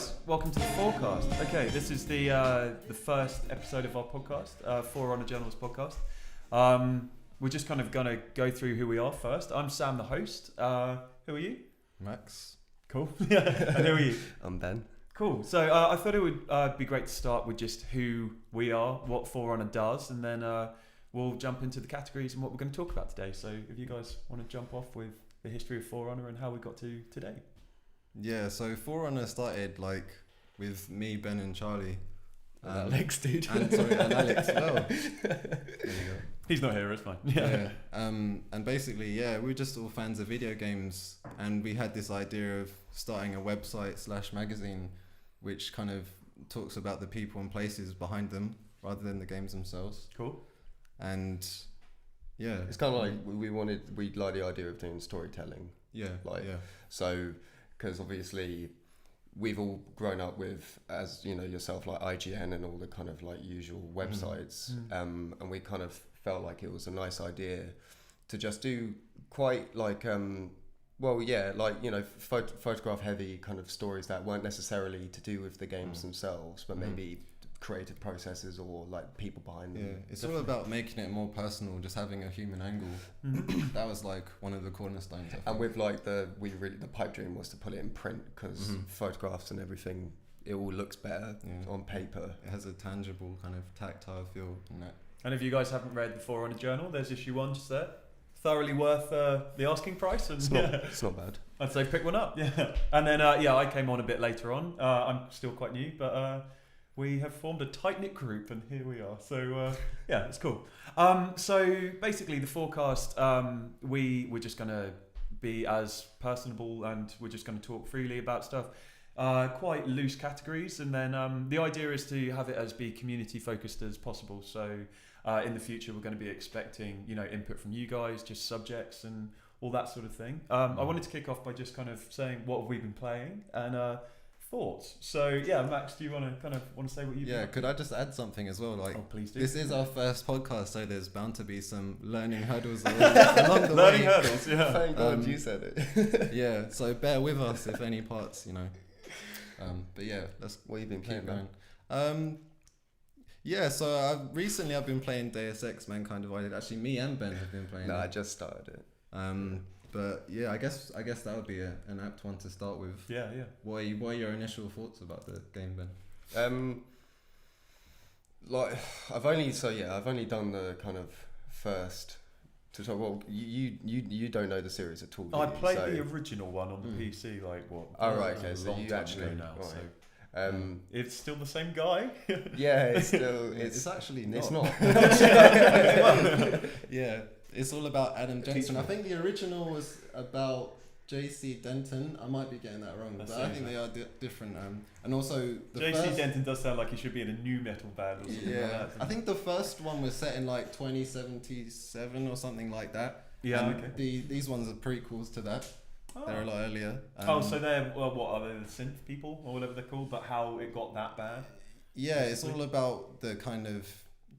guys, welcome to the forecast. Okay, this is the first episode of our podcast, For Honor Journals podcast. We're just kind of gonna go through who we are first. I'm Sam, the host. Who are you? Max. Cool. Yeah. And who are you? I'm Ben. Cool. So I thought it would be great to start with just who we are, what For Honor does, and then we'll jump into the categories and what we're going to talk about today. So if you guys want to jump off with the history of For Honor and how we got to today. Yeah, so For Honor started like with me, Ben, and Charlie. Alex, dude. And Alex as well. There you go. He's not here, it's fine. Yeah. And basically, yeah, we were just all fans of video games, and we had this idea of starting a website / magazine, which kind of talks about the people and places behind them rather than the games themselves. Cool. And yeah, It's kind of like we like the idea of doing storytelling. yeah, like- yeah, So, because obviously we've all grown up with, as you know yourself, like IGN and all the kind of like usual websites, and we kind of felt like it was a nice idea to just do quite like photograph heavy kind of stories that weren't necessarily to do with the games themselves, but maybe creative processes or like people behind them. yeah. It's all about making it more personal, just having a human angle. That was like one of the cornerstones. I think. And with like the pipe dream was to put it in print because photographs and everything, it all looks better on paper. It has a tangible kind of tactile feel and that. And if you guys haven't read the For Honor Journal, there's issue 1 just there. Thoroughly worth the asking price. And It's not bad. I'd say pick one up. Yeah. And then I came on a bit later on. I'm still quite new, but we have formed a tight-knit group, and here we are. So yeah, it's cool. So basically, the forecast, we're just gonna be as personable, and we're just gonna talk freely about stuff. Quite loose categories, and then the idea is to have it as be community focused as possible. So in the future, we're going to be expecting input from you guys, just subjects and all that sort of thing. I wanted to kick off by just kind of saying what have we been playing and thoughts. So yeah, Max, do you want to say what you've been? Yeah, could I just add something as well? Like, please do. this is our first podcast, so there's bound to be some learning hurdles along the Learning way. hurdles, yeah. Thank God you said it. Yeah, so bear with us if any parts, but yeah, let's What have you been keep playing, going. Yeah, so recently I've been playing Deus Ex, man. Actually, me and Ben have been playing. No, I it. just started it. But yeah, I guess that would be an apt one to start with. Yeah. What are your initial thoughts about the game, Ben? I've only done the kind of first tutorial. Well, you don't know the series at all. Do I you? played the original one on the PC, like what? Oh right, okay. a So long you time actually ago now. right. So it's still the same guy. Yeah, it's still It's actually not. it's not. Yeah, it's all about Adam Jensen. I think the original was about JC Denton. I might be getting that wrong, but I think they are different. And also the JC first, Denton does sound like he should be in a new metal band or something like yeah, that. I think the first one was set in like 2077 or something like that. Yeah, And okay. These ones are prequels to that. Oh. They're a lot earlier. So they're what are they, the synth people or whatever they're called? But how it got that bad? Yeah, it's all about the kind of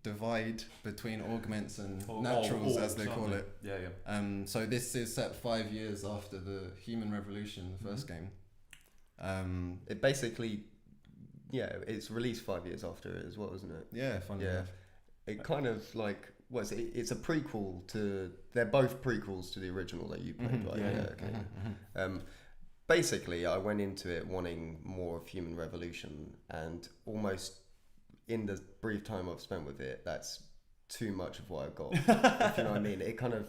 divide between augments and naturals, as they call it. Yeah. So this is set 5 years after the Human Revolution, the first game. It basically, it's released 5 years after it as well, isn't it? Yeah, funny Yeah. enough. It kind of like it's a prequel to. They're both prequels to the original that you played, right? Yeah. Okay. Basically, I went into it wanting more of Human Revolution, and almost in the brief time I've spent with it, that's too much of what I got. If you know what I mean? It kind of,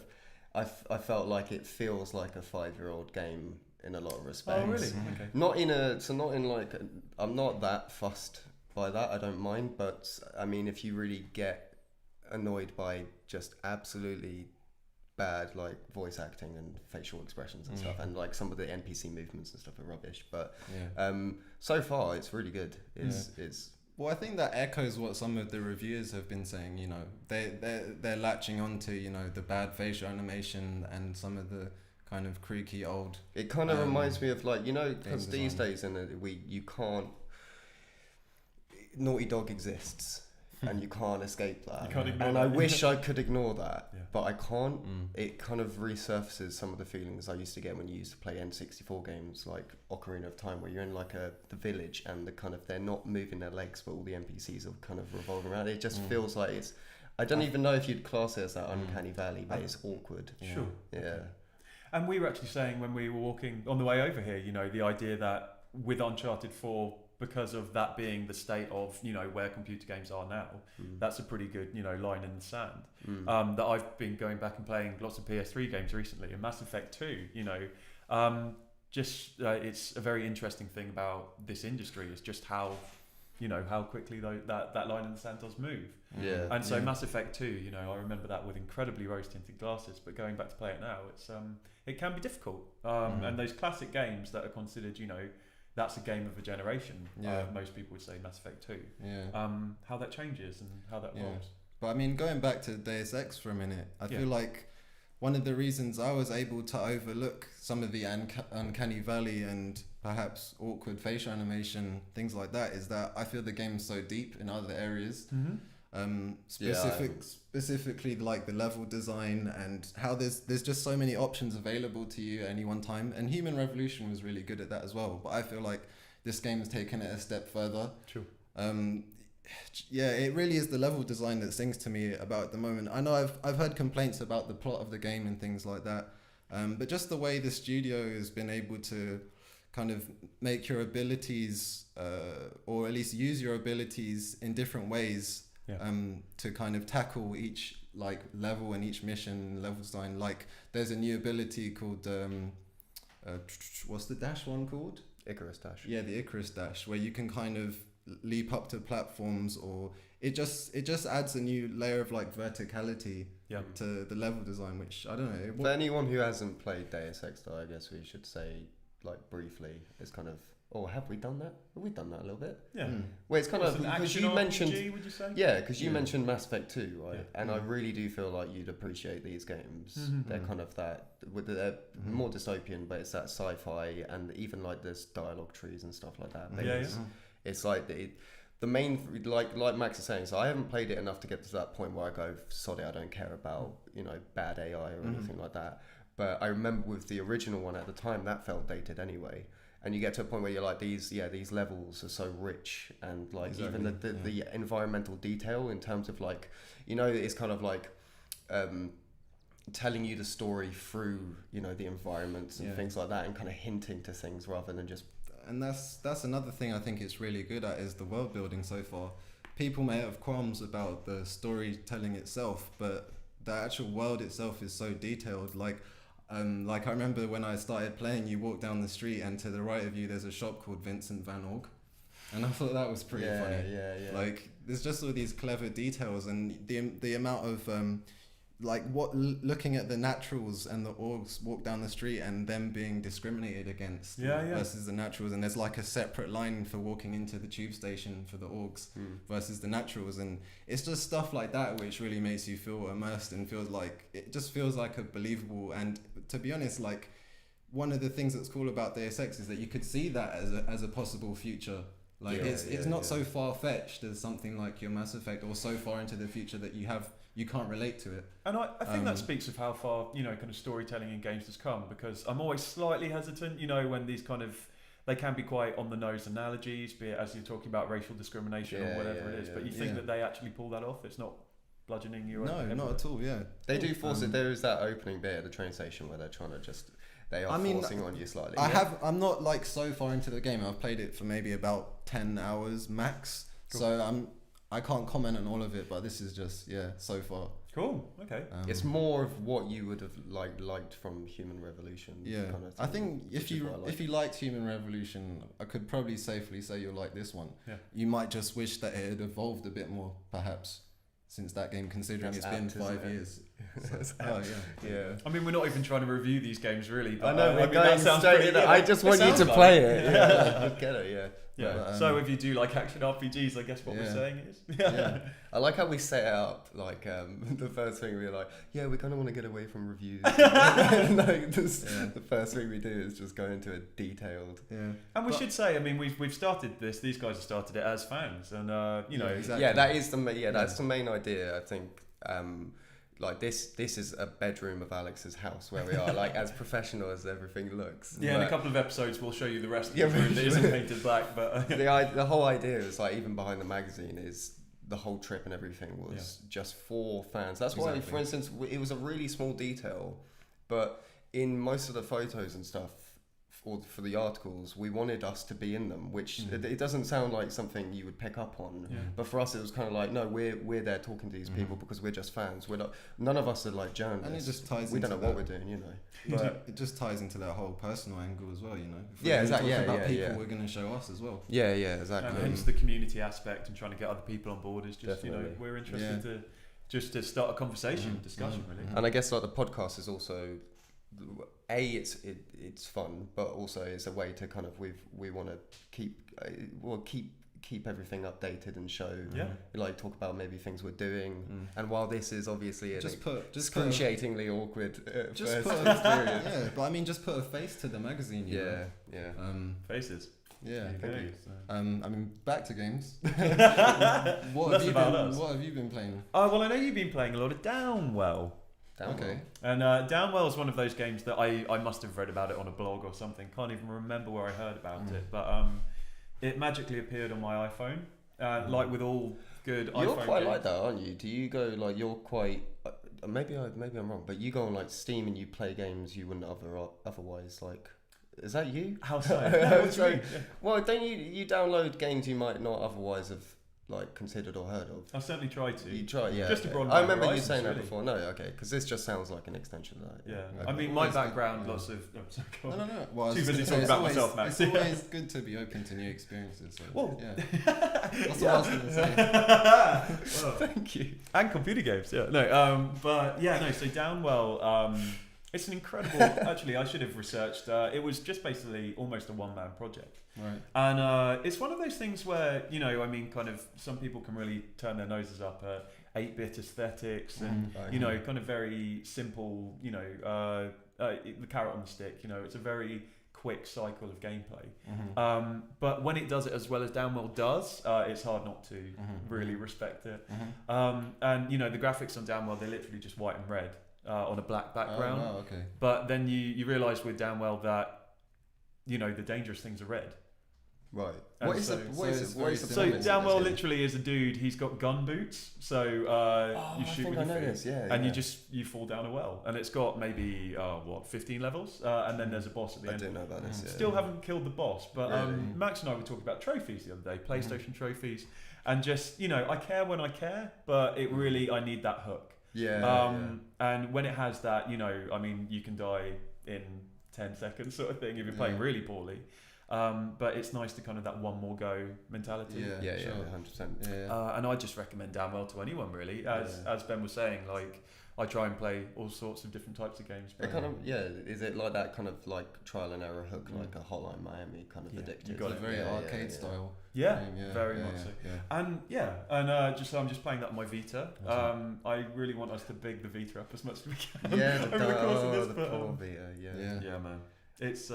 I felt like it feels like a 5-year-old game in a lot of respects. Oh really? Okay. Not in like I'm not that fussed by that. I don't mind, but I mean, if you really get annoyed by just absolutely bad like voice acting and facial expressions and stuff, and like some of the NPC movements and stuff are rubbish, but so far it's really good. It's Well, I think that echoes what some of the reviewers have been saying. They're latching onto the bad facial animation and some of the kind of creaky old. It kind of reminds me of like because game these design. days you can't. Naughty Dog exists. and you can't escape that. You can't ignore and that. I wish I could ignore that, Yeah. but I can't. Mm. It kind of resurfaces some of the feelings I used to get when you used to play N64 games like Ocarina of Time, where you're in like the village and the kind of they're not moving their legs, but all the NPCs are kind of revolving around. It just feels like it's. I don't even know if you'd class it as that uncanny valley, but it's awkward. Sure. Yeah. And we were actually saying when we were walking on the way over here, you know, the idea that with Uncharted 4, because of that being the state of, you know, where computer games are now, that's a pretty good, you know, line in the sand. That I've been going back and playing lots of PS3 games recently, and Mass Effect 2, you know, it's a very interesting thing about this industry is just how, you know, how quickly that line in the sand does move. Yeah. And so Yeah. Mass Effect 2, you know, I remember that with incredibly rose-tinted glasses, but going back to play it now, it can be difficult. And those classic games that are considered, you know, that's a game of a generation. Yeah. Most people would say Mass Effect 2. Yeah. How that changes and how that Yeah. evolves. But I mean, going back to Deus Ex for a minute, I Yeah. feel like one of the reasons I was able to overlook some of the uncanny valley and perhaps awkward facial animation, things like that, is that I feel the game's so deep in other areas. Specifically like the level design and how there's just so many options available to you at any one time, and Human Revolution was really good at that as well, but I feel like this game's taken it a step further. Sure. Yeah, it really is the level design that sings to me about at the moment. I know I've heard complaints about the plot of the game and things like that, but just the way the studio has been able to kind of make your abilities or at least use your abilities in different ways. Yeah. To kind of tackle each like level and each mission level design. Like there's a new ability called what's the dash one called? Icarus Dash. Yeah, the Icarus Dash, where you can kind of leap up to platforms, or it just adds a new layer of like verticality to the level design, which I don't know. For anyone who hasn't played Deus Ex, though, I guess we should say like briefly, it's kind of. Oh, have we done that? Have we done that a little bit? Yeah. Well, it's kind of because you mentioned. RPG, would you say? Yeah, because you mentioned Mass Effect 2, right? Yeah. And I really do feel like you'd appreciate these games. They're kind of that, they're more dystopian, but it's that sci-fi, and even like there's dialogue trees and stuff like that. It's like the main, like Max is saying. So I haven't played it enough to get to that point where I go, sorry, I don't care about bad AI or anything like that. But I remember with the original one at the time, that felt dated anyway. And you get to a point where you're like, these levels are so rich, and like even the environmental detail in terms of like, it's kind of like telling you the story through the environments and things like that, and kind of hinting to things rather than just. And that's another thing I think it's really good at is the world building so far. People may have qualms about the storytelling itself, but the actual world itself is so detailed. Like I remember when I started playing, you walk down the street and to the right of you there's a shop called Vincent Van Gogh, and I thought that was pretty funny. Yeah. Like there's just all these clever details, and the amount of looking at the naturals and the orcs walk down the street and them being discriminated against versus the naturals, and there's like a separate line for walking into the tube station for the orcs versus the naturals, and it's just stuff like that which really makes you feel immersed and feels like a believable. And to be honest, like one of the things that's cool about Deus Ex is that you could see that as a possible future. Like it's not so far-fetched as something like your Mass Effect, or so far into the future that you can't relate to it. And I think that speaks of how far, kind of storytelling in games has come, because I'm always slightly hesitant, when these kind of, they can be quite on the nose analogies, be it as you're talking about racial discrimination or whatever it is, but you think that they actually pull that off? It's not bludgeoning you? No, not at all, They do force it. There is that opening bit at the train station where they're trying to forcing on you slightly. I'm not like so far into the game. I've played it for maybe about 10 hours max. Cool. So I can't comment on all of it, but this is just so far. Cool. Okay. It's more of what you would have liked from Human Revolution. Yeah. Kind of thing, I think if you liked Human Revolution, I could probably safely say you'll like this one. Yeah. You might just wish that it had evolved a bit more, perhaps, since that game, considering it's been 5 years. So, yeah. I mean, we're not even trying to review these games really. But I know we're going that sounds straight pretty. in. I just want you to play it. Yeah. I get it. Yeah. Yeah. But, So if you do like action RPGs, I guess what we're Yeah. saying is. yeah. I like how we set it up. Like the first thing we were like, yeah, we kind of want to get away from reviews. Like the first thing we do is just go into a detailed. Yeah. And we should say, I mean, we've started this. These guys have started it as fans, and you know, exactly. Yeah, that's the main idea. I think. Like this is a bedroom of Alex's house where we are, like as professional as everything looks. yeah. In a But couple of episodes, we'll show you the rest of Yeah, the room that we isn't should. painted black. But the whole idea is like even behind the magazine is the whole trip and everything was just for fans. That's why, Exactly. for instance, it was a really small detail, but in most of the photos and stuff. For the articles, we wanted us to be in them, which it doesn't sound like something you would pick up on. Yeah. But for us, it was kind of like, no, we're there talking to these people because we're just fans. We're not. None of us are like journalists. And it just ties We don't know into what that. we're doing, you know. But it just ties into that whole personal angle as well, you know. If we're Yeah, gonna exactly. talk Yeah, about yeah, people, yeah. we're going to show us as well. Yeah, and exactly. hence the community aspect and trying to get other people on board is just Definitely. we're interested to start a conversation, discussion, really. And I guess like the podcast is also, it's fun, but also it's a way to kind of we want to keep everything updated and show like talk about maybe things we're doing. And while this is obviously an excruciatingly awkward just first put experience. yeah, but I mean, just put a face to the magazine. You know? Yeah. Faces. Yeah. There you go. I mean, back to games. Less What about us. have you been playing? Oh well, I know you've been playing a lot of Downwell. Okay. And Downwell is one of those games that I must have read about it on a blog or something. Can't even remember where I heard about it, but it magically appeared on my iPhone. Like with all good iPhone You're quite games. like that, aren't you? Do you go like you're quite? Maybe I'm wrong, but you go on like Steam and you play games you wouldn't otherwise like. Is that you? How so? No, what do you mean? Well, don't you download games you might not otherwise have like considered or heard of? I've certainly tried to. You try, yeah. Just to broaden I my remember you horizons, saying that really. before. No, okay, because this just sounds like an extension of that. Yeah. Okay. I mean, my Always good, background, yeah. lots of. Oh, sorry, go on. No. Well, I was Too busy gonna say, talking it's about always- myself, Max. It's always good to be open to new experiences. So, Well, yeah. That's what I was going to say. Well, Thank you. and computer games, yeah. No, but yeah, no. So Downwell, it's an incredible. Actually, I should have researched. It was just basically almost a one-man project, Right. and it's one of those things where I mean, kind of some people can really turn their noses up at 8-bit aesthetics and kind of very simple. The carrot on the stick. It's a very quick cycle of gameplay. But when it does it as well as Downwell does, it's hard not to really respect it. And the graphics on Downwell, they're literally just white and red on a black background. Oh, wow, okay. But then you realise with Downwell that the dangerous things are red. Right. And What is so- the what is it's the- what is the very So premise of Downwell this game? literally is a dude. He's got gun boots. So you I shoot think with I your know feet. this. Yeah. And yeah. you fall down a well, and it's got maybe 15 levels, and then there's a boss at the I end. do know about this. Yeah. Still haven't killed the boss, but Really? Max and I were talking about trophies the other day, PlayStation trophies, and just I care when I care, but it really I need that hook. Yeah. And when it has that, I mean, you can die in 10 seconds sort of thing if you're playing Yeah. really poorly. But it's nice to kind of that one more go mentality. Yeah. Yeah. sure. 100%. Yeah. And I just recommend Downwell to anyone really. As Ben was saying, like I try and play all sorts of different types of games. It kind of is it like that kind of like trial and error hook, like a Hotline Miami kind of Yeah, addictive? you got It's it. a very Yeah, arcade yeah. style. Yeah, game, very much so. Yeah. And I'm just playing that on my Vita. Awesome. I really want us to big the Vita up as much as we can. Yeah, over the course of this, the but, poor Vita, yeah. Yeah, man. It's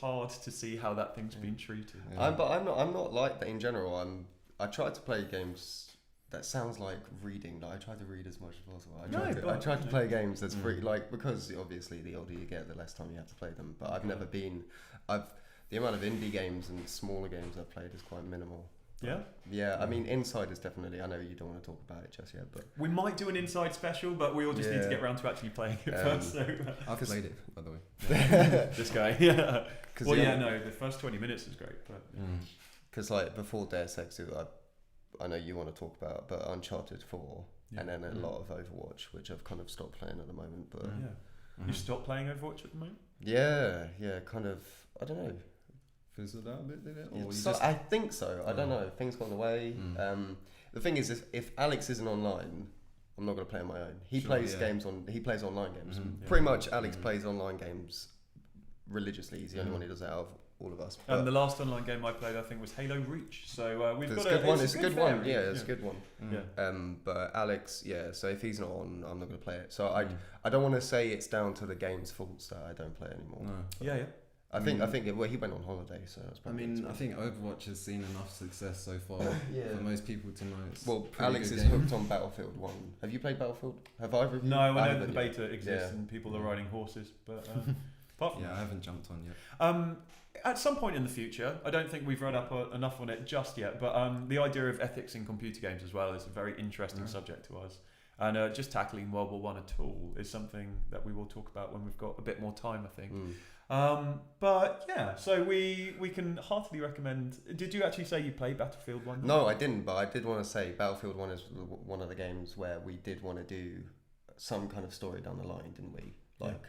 hard to see how that thing's been treated. Yeah. I'm not like that in general. I try to play games that sounds like reading. Like I try to read as much as possible. I try to play games that's free, like because obviously the older you get, the less time you have to play them. But I've never been. The amount of indie games and smaller games I've played is quite minimal. Yeah. Yeah, I mean, Inside is definitely. I know you don't want to talk about it just yet, but We might do an inside special, but we all just need to Yeah. get around to actually playing it first. So I've played it, by the way. this guy, yeah. 'cause Well, the- yeah, no, the first 20 minutes is great, but Because like before Deus Ex, I know you want to talk about, but Uncharted 4, Yeah. and then a lot of Overwatch, which I've kind of stopped playing at the moment. But yeah. You stopped playing Overwatch at the moment? yeah, kind of. I don't know. Fizzled out a bit, did it? Or you So, just... I think so. I don't Oh. know. Things got in the way. The thing is, if Alex isn't online, I'm not going to play on my own. He Sure, plays yeah. games on. He plays online games. Mhm. Pretty much, Alex plays online games religiously. He's the only one who does that out of all of us. And the last online game I played, I think, was Halo Reach. So we've got a good one. It's a good one. Yeah, it's a good. good one. Yeah. But Alex, yeah. So if he's not on, I'm not going to play it. So I don't want to say it's down to the game's faults that I don't play anymore. No. Yeah. I think he went on holiday, so that's I probably. mean, I think Overwatch has seen enough success so far for most people to know it's. Well, a pretty Alex good is game. hooked on Battlefield 1. Have you played Battlefield? Have either of you? No, I know haven't the yet. beta exists and people are riding horses, but apart from Yeah, I haven't jumped on yet. at some point in the future, I don't think we've read up enough on it just yet, but the idea of ethics in computer games as well is a very interesting subject to us. And just tackling World War One at all is something that we will talk about when we've got a bit more time, I think. But yeah, so we can heartily recommend. Did you actually say you played Battlefield 1? No, I didn't, but I did want to say Battlefield 1 is one of the games where we did want to do some kind of story down the line, didn't we? Like,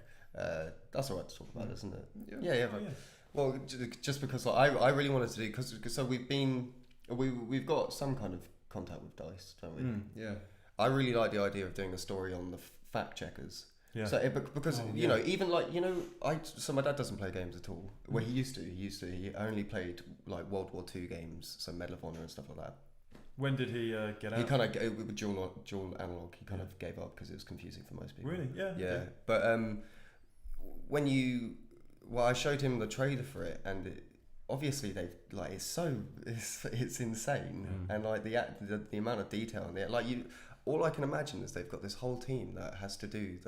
that's alright to talk about, isn't it? Yeah. Oh, yeah. Well, just because I really wanted to do, because so we've got some kind of contact with DICE, don't we? Yeah. I really like the idea of doing a story on the fact checkers. Yeah. So because you know, even like, you know, so my dad doesn't play games at all. Well, he used to. He only played like World War II games, so Medal of Honor and stuff like that. When did he get out? He kind of with dual analog. He kind of gave up because it was confusing for most people. Really? Yeah. Yeah. But I showed him the trailer for it, and obviously they've like it's insane, and like the amount of detail in there, like all I can imagine is they've got this whole team that has to do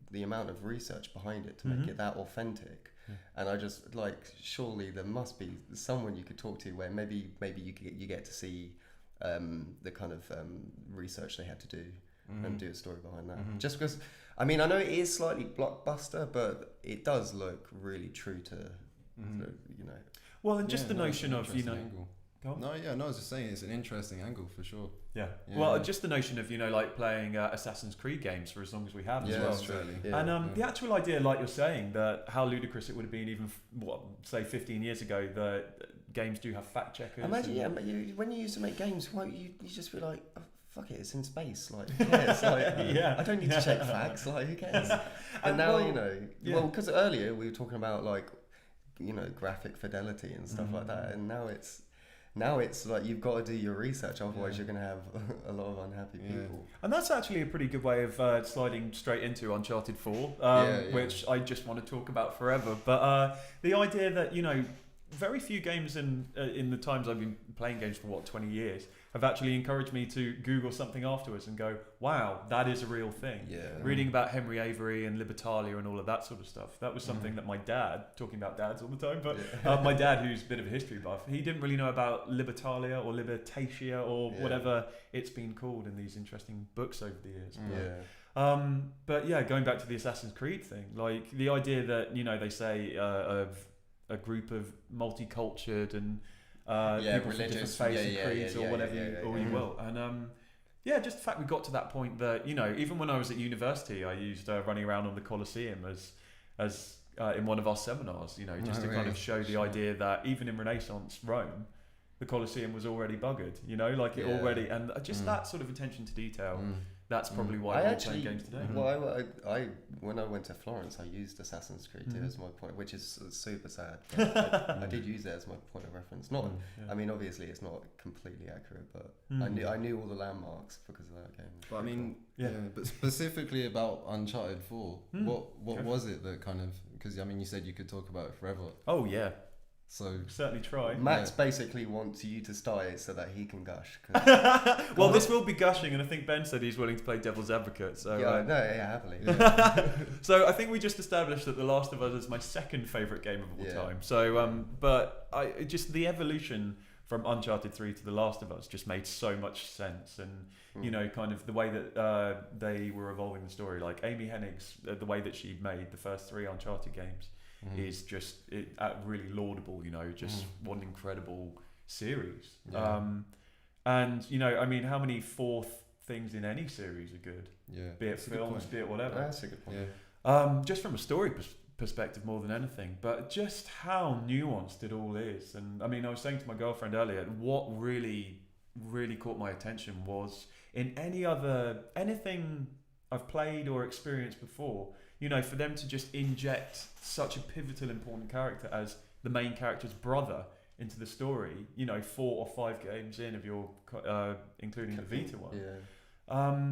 the amount of research behind it to make it that authentic. And I just like, surely there must be someone you could talk to where maybe you get to see the kind of research they had to do and do a story behind that. Just because, I mean, I know it is slightly blockbuster, but it does look really true to you know. Well, and just the notion of Angle. No, I was just saying it's an interesting angle for sure. Yeah. Well, just the notion of like playing Assassin's Creed games for as long as we have as well. Exactly. Yeah. And the actual idea, like you're saying, that how ludicrous it would have been even say 15 years ago that games do have fact checkers. Imagine, when you used to make games, you just be like, oh, fuck it, it's in space. Like, who cares? Like, I don't need to check facts. Like, who cares? And now because earlier we were talking about like, graphic fidelity and stuff like that, and now it's like you've got to do your research, otherwise you're going to have a lot of unhappy people. And that's actually a pretty good way of sliding straight into Uncharted 4, which I just want to talk about forever. But the idea that, very few games in the times I've been playing games for 20 years have actually encouraged me to Google something afterwards and go, wow, that is a real thing. Yeah. Reading about Henry Avery and Libertalia and all of that sort of stuff. That was something that my dad, talking about dads all the time, but my dad, who's a bit of a history buff, he didn't really know about Libertalia or Libertatia or whatever it's been called in these interesting books over the years. But going back to the Assassin's Creed thing, like the idea that, they say of a group of multicultured and people from different faiths and creeds or whatever you will. And just the fact we got to that point that, even when I was at university, I used running around on the Colosseum as in one of our seminars, just to kind of show the idea that even in Renaissance Rome, the Colosseum was already buggered, it already, and just that sort of attention to detail. That's probably why we're playing games today. Well, I when I went to Florence, I used Assassin's Creed 2 as my point, which is super sad. I did use it as my point of reference. I mean, obviously, it's not completely accurate, but I knew all the landmarks because of that game. But I mean, but specifically about Uncharted 4, what was it that kind of? Because I mean, you said you could talk about it forever. Oh yeah. So certainly try. Max basically wants you to start it so that he can gush. Well, this will be gushing, and I think Ben said he's willing to play devil's advocate. So happily. So I think we just established that The Last of Us is my second favourite game of all time. So, but just the evolution from Uncharted 3 to The Last of Us just made so much sense, and kind of the way that they were evolving the story. Like Amy Hennig's, the way that she made the first 3 Uncharted games. Is just really laudable, just one incredible series. And, I mean, how many fourth things in any series are good? Yeah. Be it films, be it whatever. That's a good point. Yeah. Just from a story perspective more than anything, but just how nuanced it all is. And I mean, I was saying to my girlfriend earlier, what really, really caught my attention was in anything I've played or experienced before, for them to just inject such a pivotal, important character as the main character's brother into the story. 4 or 5 games in of your, including the Vita one. Yeah.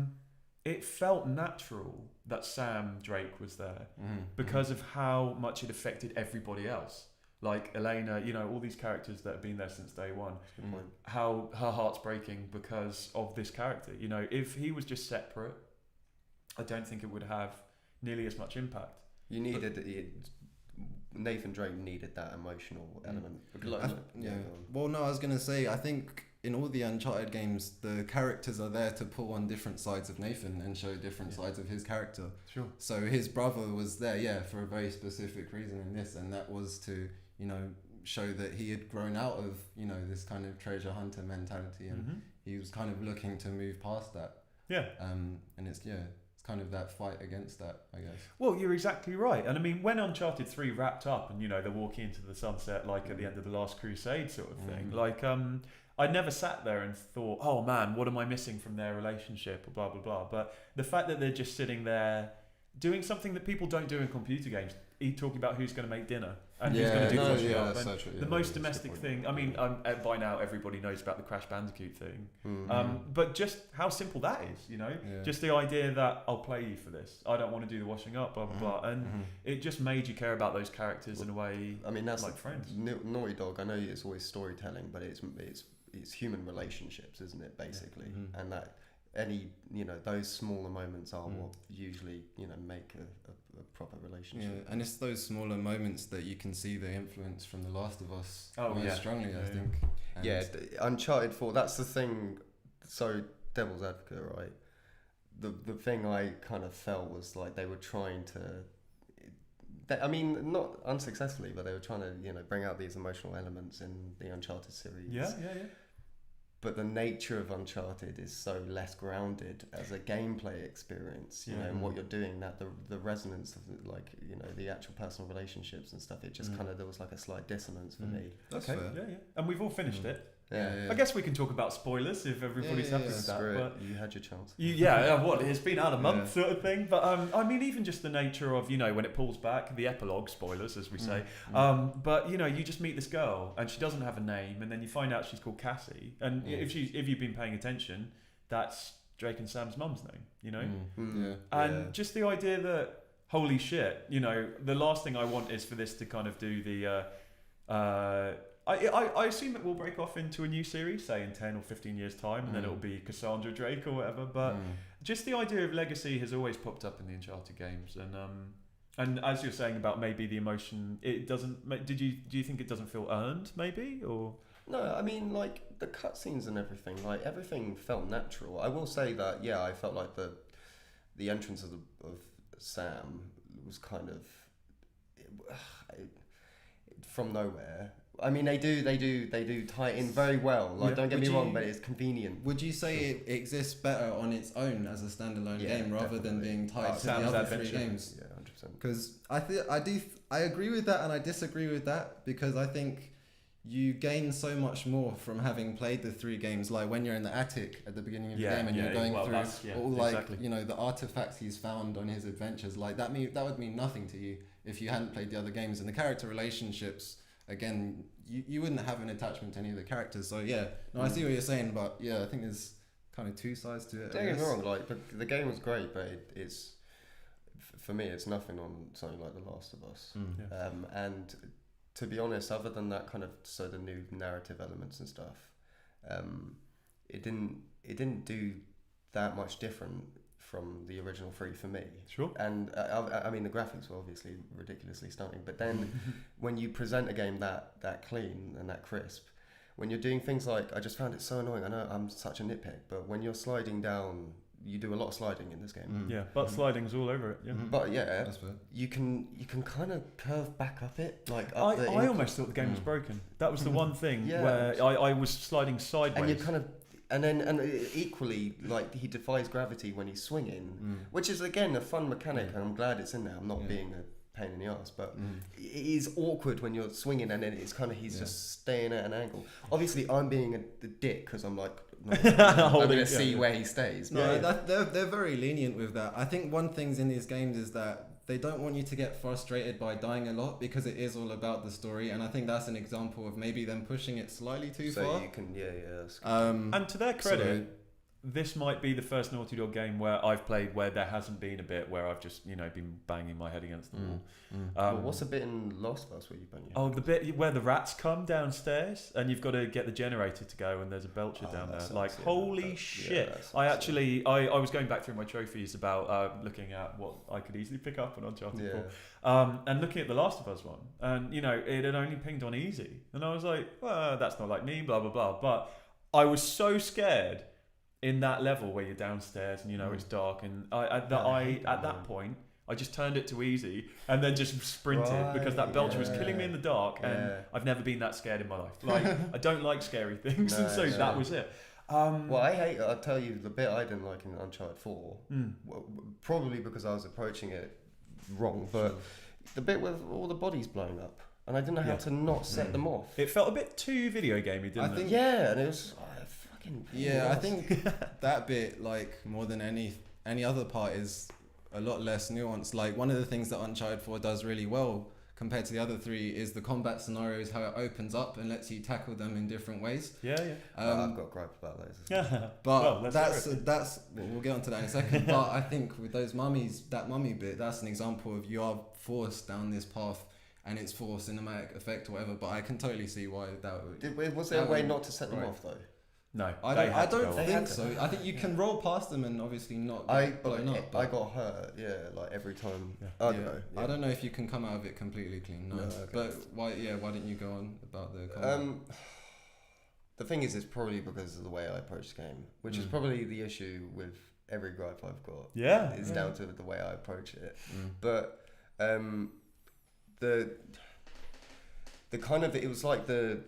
It felt natural that Sam Drake was there because of how much it affected everybody else. Like Elena, all these characters that have been there since day one. How her heart's breaking because of this character. If he was just separate, I don't think it would have nearly as much impact. You needed Nathan Drake needed that emotional element. Well, no, I was gonna say, I think in all the Uncharted games, the characters are there to pull on different sides of Nathan and show different sides of his character. Sure. So his brother was there, for a very specific reason in this, and that was to, show that he had grown out of, this kind of treasure hunter mentality, and he was kind of looking to move past that. Yeah. And it's kind of that fight against that, I guess. Well, you're exactly right. And I mean, when Uncharted 3 wrapped up and, they're walking into the sunset like at the end of The Last Crusade sort of thing, I never sat there and thought, oh man, what am I missing from their relationship or blah, blah, blah. But the fact that they're just sitting there doing something that people don't do in computer games, talking about who's going to make dinner and who's going to do the washing up. That's so true. The most domestic thing, I mean, by now everybody knows about the Crash Bandicoot thing. But just how simple that is, just the idea that I'll play you for this. I don't want to do the washing up, blah, blah, blah. And it just made you care about those characters in a way. I mean, that's like friends. Naughty Dog, I know it's always storytelling, but it's human relationships, isn't it, basically? And that those smaller moments are what usually make a proper relationship. And it's those smaller moments that you can see the influence from The Last of Us strongly, I think. And Uncharted 4, that's the thing. So devil's advocate, right? The thing I kind of felt was like they were trying to, I mean, not unsuccessfully, but they were trying to bring out these emotional elements in the Uncharted series. Yeah. But the nature of Uncharted is so less grounded as a gameplay experience, and what you're doing, that the resonance of the actual personal relationships and stuff, it just kind of, there was like a slight dissonance for me. That's okay. fair. Yeah. And we've all finished it. Yeah. I guess we can talk about spoilers if everybody's happy with that. Great. But you had your chance. It's been out a month sort of thing. But I mean, even just the nature of when it pulls back, the epilogue, spoilers as we say. But you just meet this girl and she doesn't have a name, and then you find out she's called Cassie. And if you've been paying attention, that's Drake and Sam's mum's name. And just the idea that holy shit, the last thing I want is for this to kind of do the. I assume it will break off into a new series, say in 10 or 15 years' time, and then it'll be Cassandra Drake or whatever. But just the idea of legacy has always popped up in the Uncharted games, and as you're saying about maybe the emotion, it doesn't. Do you think it doesn't feel earned, maybe, or? No, I mean, like the cutscenes and everything, like everything felt natural. I will say that, I felt like the entrance of Sam was kind of from nowhere. I mean, they do tie it in very well. Like, don't get me wrong, but it's convenient. Would you say it exists better on its own as a standalone game rather than being tied to the other 3 games? Yeah, 100%. Because I agree with that and I disagree with that, because I think you gain so much more from having played the 3 games. Like when you're in the attic at the beginning of the game and you're going through all the artifacts he's found on his adventures, like that would mean nothing to you if you hadn't played the other games. And the character relationships, again, you wouldn't have an attachment to any of the characters. So I see what you're saying, but I think there's kind of 2 sides to it. Don't get me wrong, like the game was great, but it's for me it's nothing on something like The Last of Us. And to be honest, other than that kind of the new narrative elements and stuff, it didn't do that much different from the original 3 for me. Sure. And I mean, the graphics were obviously ridiculously stunning, but then when you present a game that clean and that crisp, when you're doing things like, I just found it so annoying. I know I'm such a nitpick, but when you're sliding down, you do a lot of sliding in this game. Sliding's all over it. But that's fair. You can kind of curve back up it, like up I almost thought the game was broken. That was the one thing where I was sliding sideways. And you kind of. And equally, like, he defies gravity when he's swinging, which is again a fun mechanic, and I'm glad it's in there. I'm not being pain in the ass, but it is awkward when you're swinging and then it's kind of he's just staying at an angle. Obviously, I'm being the dick because I'm like, no, I'm going to see where he stays. No, they're very lenient with that. I think one thing in these games is that they don't want you to get frustrated by dying a lot because it is all about the story, and I think that's an example of maybe them pushing it slightly too far. So you can, that's good. And to their credit, this might be the first Naughty Dog game where I've played where there hasn't been a bit where I've just, been banging my head against the wall. Well, what's the bit in Last of Us where you bang your head? The bit where the rats come downstairs and you've got to get the generator to go and there's a belcher down there. Like, holy shit. I was going back through my trophies about looking at what I could easily pick up on Uncharted 4. And looking at the Last of Us one. And, it had only pinged on easy. And I was like, well, that's not like me, blah, blah, blah. But I was so scared in that level where you're downstairs and it's dark, and at that point I just turned it to easy and then just sprinted because that belcher was killing me in the dark, and I've never been that scared in my life. Like, I don't like scary things, and so that was it. Well, I'll tell you the bit I didn't like in Uncharted 4, probably because I was approaching it wrong, but the bit with all the bodies blowing up, and I didn't know how to not set them off. It felt a bit too video gamey, didn't it? Yeah, and it was I think that bit, like, more than any other part, is a lot less nuanced. Like, one of the things that Uncharted 4 does really well compared to the other three is the combat scenarios, how it opens up and lets you tackle them in different ways. I've got a gripe about those. But that's we'll get onto that in a second. But I think with those mummies, that mummy bit, that's an example of you are forced down this path and it's for cinematic effect or whatever. But I can totally see why that would. Was there a way not to set them off though? No, I don't think so. I think you can roll past them and obviously not get blown up. I got hurt, like every time. I don't know if you can come out of it completely clean. No, okay. But why didn't you go on about the combat? The thing is, it's probably because of the way I approach the game, which is probably the issue with every gripe I've got. It's down to the way I approach it. But the kind of, it was like the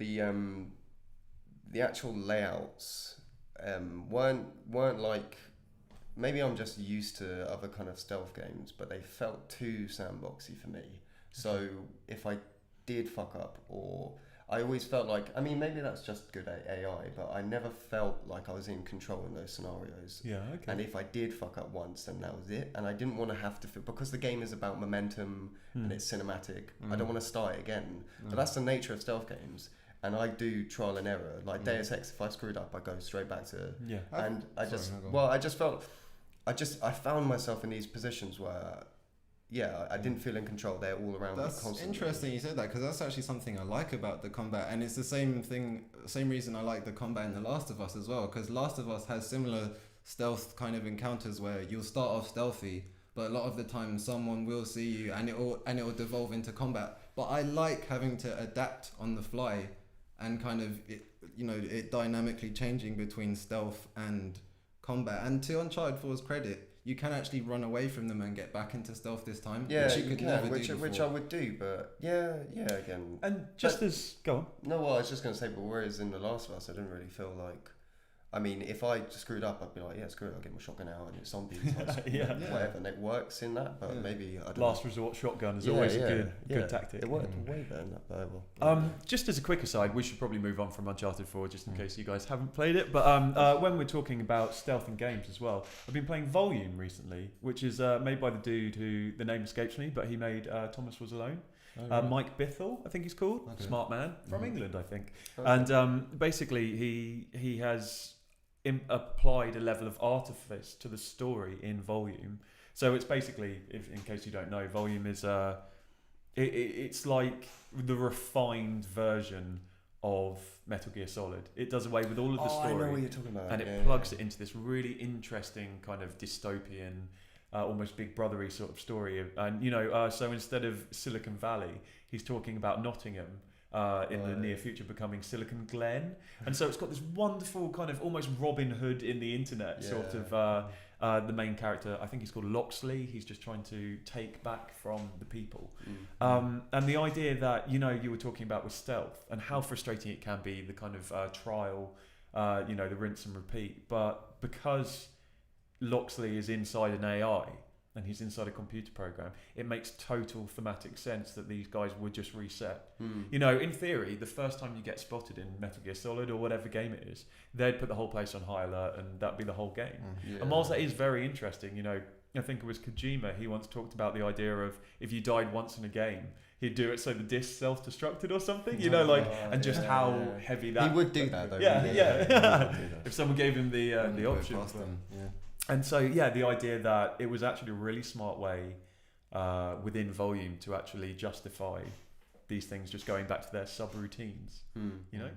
actual layouts weren't like, maybe I'm just used to other kind of stealth games, but they felt too sandboxy for me. So if I did fuck up, or I always felt like, I mean, maybe that's just good AI, but I never felt like I was in control in those scenarios. And if I did fuck up once, then that was it. And I didn't want to have to feel, because the game is about momentum and it's cinematic, I don't want to start it again. But that's the nature of stealth games. And I do trial and error. Like Deus Ex, if I screwed up, I go straight back to. And I found myself in these positions where, I didn't feel in control. They're all around me constantly. That's interesting you said that, because that's actually something I like about the combat, and it's the same reason I like the combat in The Last of Us as well. Because Last of Us has similar stealth kind of encounters where you'll start off stealthy, but a lot of the time someone will see you, and it will devolve into combat. But I like having to adapt on the fly. And kind of, it dynamically changing between stealth and combat. And to Uncharted 4's credit, you can actually run away from them and get back into stealth this time. Which you could never do which I would do, but again. And go on. No, well, I was just going to say, but whereas in The Last of Us, I didn't really feel like, I mean, if I screwed up, I'd be like, screw it, I'll get my shotgun out and it's zombies, whatever, and it works in that, but maybe, I don't know. Last resort shotgun is always a good tactic. It worked way better than that, but just as a quick aside, we should probably move on from Uncharted 4 just in case you guys haven't played it, but when we're talking about stealth in games as well, I've been playing Volume recently, which is made by the dude who, the name escapes me, but he made Thomas Was Alone. Mike Bithell, I think he's called, smart man, from England, I think. And basically he has applied a level of artifice to the story in Volume. So it's basically, in case you don't know, Volume is it's like the refined version of Metal Gear Solid. It does away with all of the story. I know what you're talking about. And it plugs it into this really interesting kind of dystopian, almost Big Brothery sort of story. And so instead of Silicon Valley, he's talking about Nottingham. In the near future becoming Silicon Glen, and so it's got this wonderful kind of almost Robin Hood in the internet sort of the main character, I think he's called Loxley, he's just trying to take back from the people. And the idea that you were talking about with stealth and how frustrating it can be, the kind of trial, the rinse and repeat, but because Loxley is inside an AI, and he's inside a computer program, it makes total thematic sense that these guys would just reset. You know, in theory, the first time you get spotted in Metal Gear Solid or whatever game it is, they'd put the whole place on high alert, and that'd be the whole game. Yeah. And whilst that is very interesting, you know, I think it was Kojima, he once talked about the idea of if you died once in a game, he'd do it so the disc self-destructed or something, you know, like, and just how heavy that... He would do that, though. Yeah, wouldn't he? yeah. He would do that. If someone gave him the option. Past them, yeah. And so, yeah, the idea that it was actually a really smart way within Volume to actually justify these things just going back to their sub-routines, you know?